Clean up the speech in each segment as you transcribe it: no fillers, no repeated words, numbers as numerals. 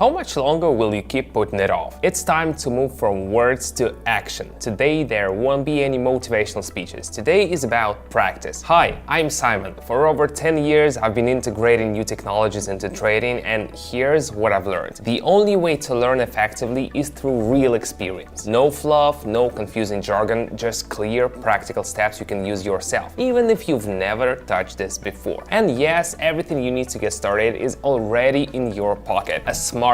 How much longer will you keep putting it off? It's time to move from words to action. Today there won't be any motivational speeches. Today is about practice. Hi, I'm Simon. For over 10 years I've been integrating new technologies into trading, and here's what I've learned. The only way to learn effectively is through real experience. No fluff, no confusing jargon, just clear, practical steps you can use yourself, even if you've never touched this before. And yes, everything you need to get started is already in your pocket. A smartphone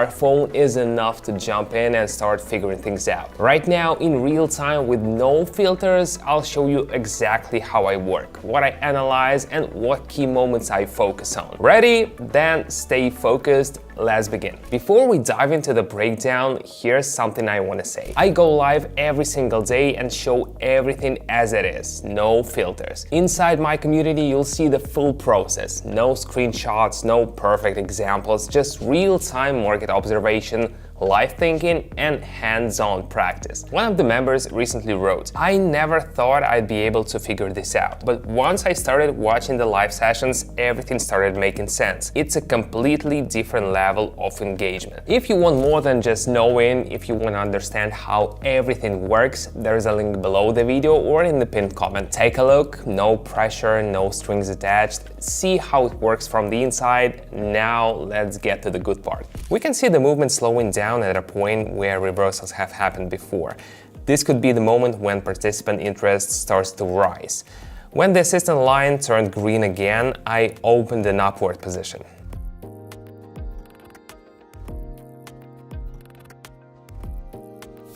is enough to jump in and start figuring things out. Right now, in real time with no filters, I'll show you exactly how I work, what I analyze, and what key moments I focus on. Ready? Then stay focused. Let's begin. Before we dive into the breakdown, here's something I want to say. I go live every single day and show everything as it is, no filters. Inside my community, you'll see the full process. No screenshots, no perfect examples, just real-time market observation, live thinking, and hands-on practice. One of the members recently wrote, "I never thought I'd be able to figure this out, but once I started watching the live sessions, everything started making sense." It's a completely different level of engagement. If you want more than just knowing, if you want to understand how everything works, there's a link below the video or in the pinned comment. Take a look, no pressure, no strings attached. See how it works from the inside. Now let's get to the good part. We can see the movement slowing down at a point where reversals have happened before. This could be the moment when participant interest starts to rise. When the assistant line turned green again, I opened an upward position.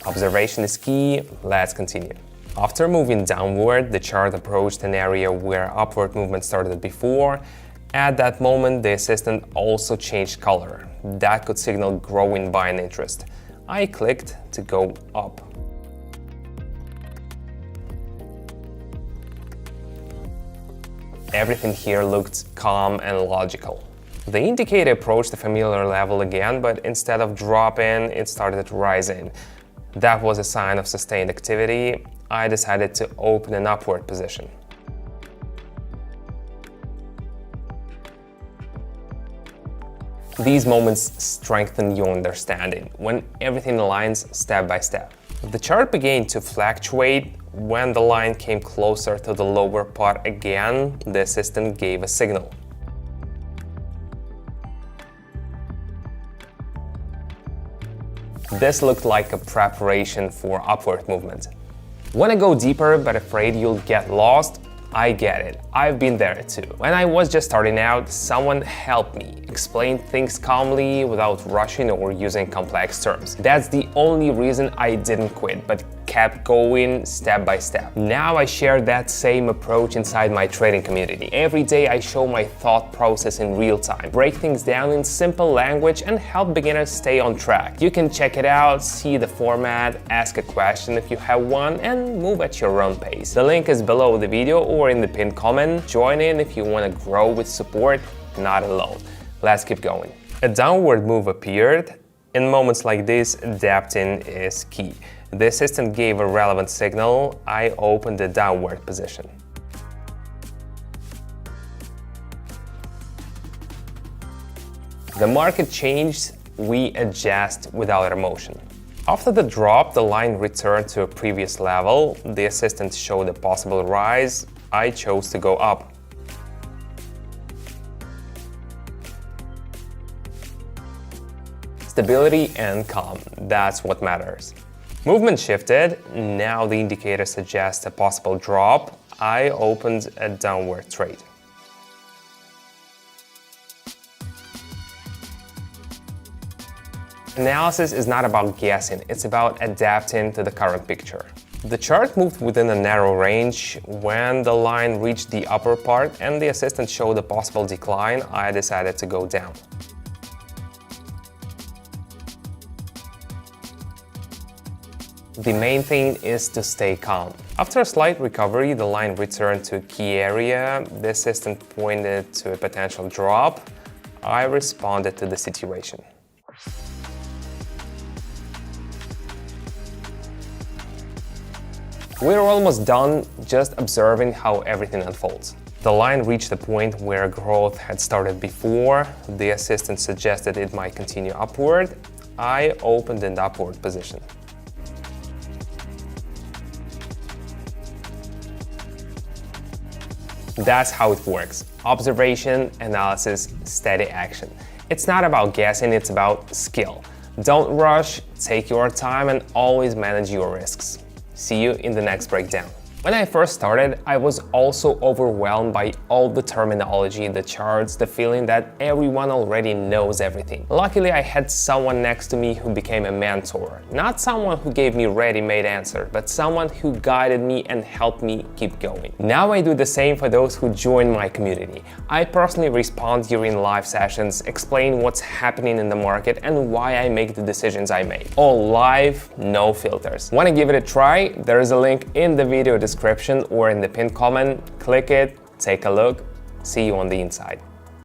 Observation is key. Let's continue. After moving downward, the chart approached an area where upward movement started before. At that moment, the assistant also changed color. That could signal growing buying interest. I clicked to go up. Everything here looked calm and logical. The indicator approached the familiar level again, but instead of dropping, it started rising. That was a sign of sustained activity. I decided to open an upward position. These moments strengthen your understanding, when everything aligns step by step. The chart began to fluctuate. When the line came closer to the lower part again, the assistant gave a signal. This looked like a preparation for upward movement. Wanna go deeper but afraid you'll get lost? I get it, I've been there too. When I was just starting out, someone helped me, explained things calmly without rushing or using complex terms. That's the only reason I didn't quit, but kept going step by step. Now I share that same approach inside my trading community. Every day I show my thought process in real time, break things down in simple language, and help beginners stay on track. You can check it out, see the format, ask a question if you have one, and move at your own pace. The link is below the video or in the pinned comment. Join in if you want to grow with support, not alone. Let's keep going. A downward move appeared. In moments like this, adapting is key. The assistant gave a relevant signal. I opened the downward position. The market changed. We adjust without emotion. After the drop, the line returned to a previous level. The assistant showed a possible rise. I chose to go up. Stability and calm, that's what matters. Movement shifted. Now the indicator suggests a possible drop. I opened a downward trade. Analysis is not about guessing, it's about adapting to the current picture. The chart moved within a narrow range. When the line reached the upper part and the assistant showed a possible decline, I decided to go down. The main thing is to stay calm. After a slight recovery, the line returned to a key area. The assistant pointed to a potential drop. I responded to the situation. We're almost done, just observing how everything unfolds. The line reached a point where growth had started before the assistant suggested it might continue upward. I opened an upward position. That's how it works. Observation, analysis, steady action. It's not about guessing, it's about skill. Don't rush, take your time, and always manage your risks. See you in the next breakdown. When I first started, I was also overwhelmed by all the terminology, the charts, the feeling that everyone already knows everything. Luckily, I had someone next to me who became a mentor. Not someone who gave me ready-made answer, but someone who guided me and helped me keep going. Now I do the same for those who join my community. I personally respond during live sessions, explain what's happening in the market and why I make the decisions I make. All live, no filters. Want to give it a try? There is a link in the video description or in the pinned comment. Click it, take a look, see you on the inside.